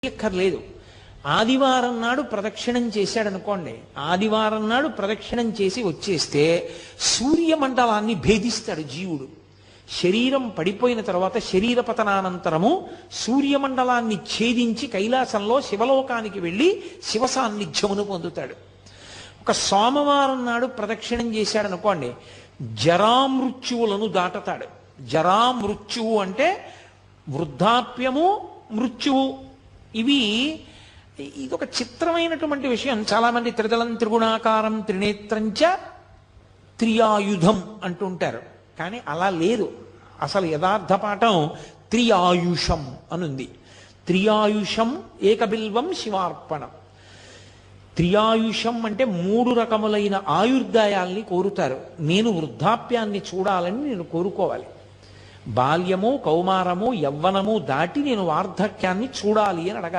ఎక్కర్లేదు. ఆదివారం నాడు ప్రదక్షిణం చేశాడనుకోండి, ఆదివారం నాడు ప్రదక్షిణం చేసి వచ్చేస్తే సూర్యమండలాన్ని భేదిస్తాడు జీవుడు. శరీరం పడిపోయిన తర్వాత శరీర పతనానంతరము సూర్యమండలాన్ని ఛేదించి కైలాసంలో శివలోకానికి వెళ్ళి శివ సాన్నిధ్యమును పొందుతాడు. ఒక సోమవారం నాడు ప్రదక్షిణం చేశాడనుకోండి, జరామృత్యువులను దాటతాడు. జరామృత్యువు అంటే వృద్ధాప్యము, మృత్యువు. ఇదొక చిత్రమైనటువంటి విషయం. చాలామంది త్రిదళం త్రిగుణాకారం త్రినేత్రంచ త్రియాయుధం అంటుంటారు, కానీ అలా లేదు. అసలు యథార్థ పాఠం త్రియాయుషం అనుంది. త్రియాయుషం ఏకబిల్వం శివార్పణం. త్రియాయుషం అంటే 3 రకములైన ఆయుర్దాయాల్ని కోరుతారు. నేను వృద్ధాప్యాన్ని చూడాలని నేను కోరుకోవాలి. బాల్యము, కౌమారము, యవ్వనము దాటి నేను వార్ధక్యాన్ని చూడాలి అని అడగాలి.